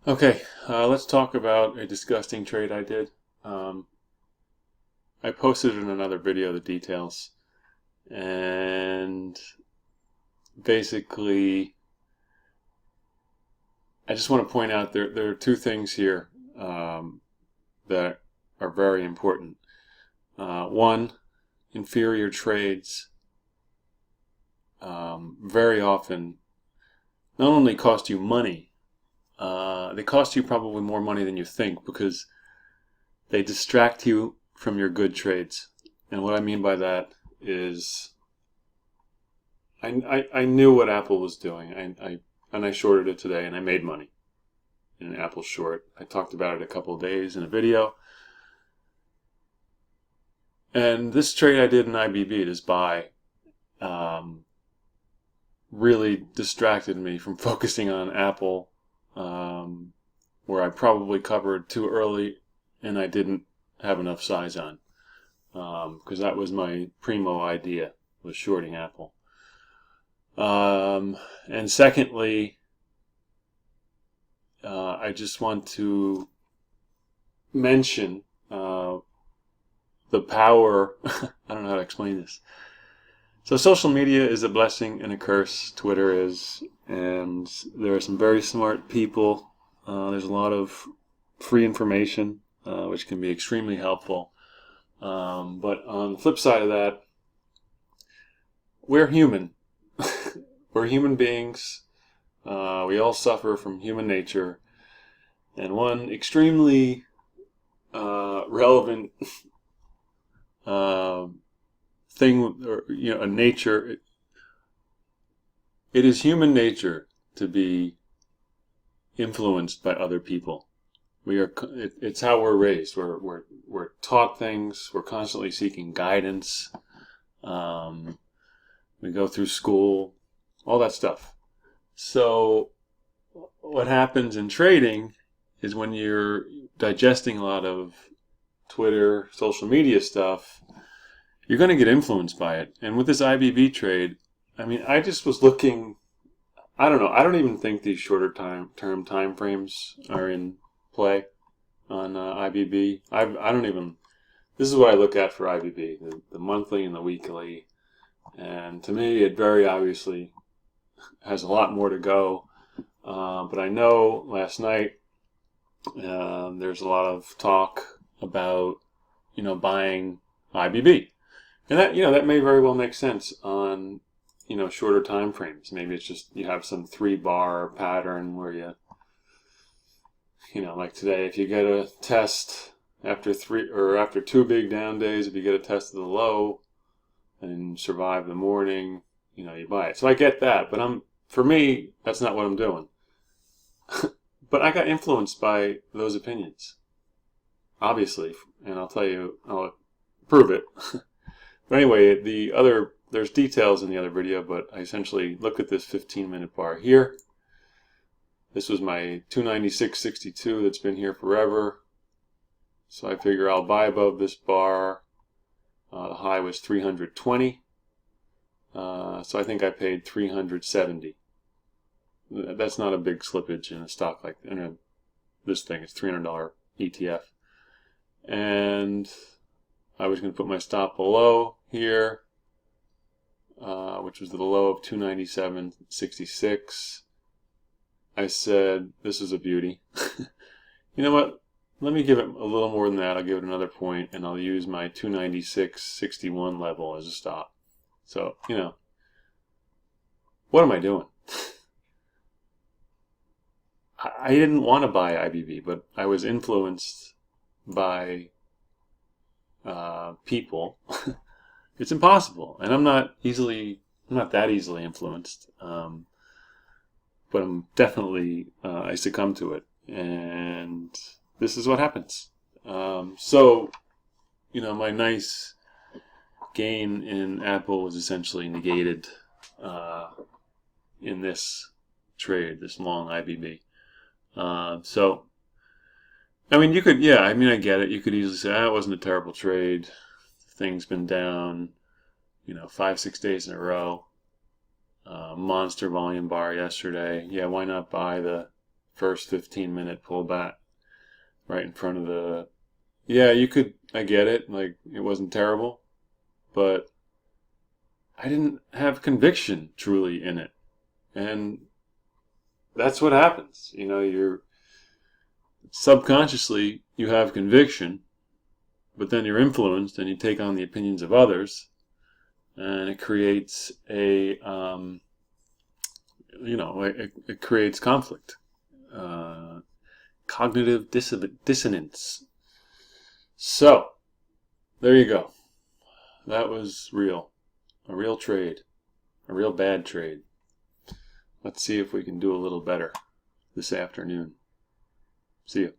Okay, let's talk about a disgusting trade I did. I posted in another video the details, and basically, I just want to point out there are two things here that are very important. One, inferior trades very often not only cost you money, they cost you probably more money than you think because they distract you from your good trades. And what I mean by that is I knew what Apple was doing. I shorted it today and I made money in an Apple short. I talked about it a couple of days in a video. And this trade I did in IBB, this buy, really distracted me from focusing on Apple, where I probably covered too early and I didn't have enough size on, because that was my primo idea, was shorting Apple. And secondly, I just want to mention the power, I don't know how to explain this. So social media is a blessing and a curse, Twitter is, and there are some very smart people. There's a lot of free information, which can be extremely helpful. But on the flip side of that, we're human. We're human beings. We all suffer from human nature. And one extremely relevant thing, or a nature, it is human nature to be influenced by other people. It's how we're raised. We're taught things. We're constantly seeking guidance. We go through school, all that stuff. So what happens in trading is when you're digesting a lot of Twitter, social media stuff, you're going to get influenced by it. And with this IBB trade, I just was looking, I don't know, I don't even think these shorter term time frames are in play on IBB. I don't even, this is what I look at for IBB, the monthly and the weekly. And to me, it very obviously has a lot more to go. But I know last night there's a lot of talk about, buying IBB. And that may very well make sense on, shorter time frames. Maybe it's just you have some 3-bar pattern where like today, if you get a test after 2 big down days, if you get a test of the low and survive the morning, you buy it. So I get that, but for me, that's not what I'm doing. But I got influenced by those opinions, obviously, and I'll prove it. But anyway, there's details in the other video, but I essentially look at this 15-minute bar here. This was my 296.62 that's been here forever. So I figure I'll buy above this bar. The high was 320. So I think I paid 370. That's not a big slippage in a stock like this thing. It's $300 ETF. And I was going to put my stop below here, which was the low of 297.66. I said, this is a beauty. You know what? Let me give it a little more than that. I'll give it another point, and I'll use my 296.61 level as a stop. So, what am I doing? I didn't want to buy IBB, but I was influenced by people. It's impossible, and I'm not that easily influenced. But I'm definitely, I succumb to it, and this is what happens. So, my nice gain in Apple was essentially negated in this trade, this long IBB. So, you could, I get it. You could easily say, it wasn't a terrible trade. Thing's been down, 5-6 days in a row. Monster volume bar yesterday. Yeah, why not buy the first 15-minute pullback right in front of the... Yeah, you could... I get it. Like, it wasn't terrible. But I didn't have conviction truly in it. And that's what happens. You know, you're... Subconsciously, you have conviction, but then you're influenced and you take on the opinions of others. And it creates a... it creates conflict. Cognitive dissonance. So, there you go. That was real. A real trade. A real bad trade. Let's see if we can do a little better this afternoon. See you.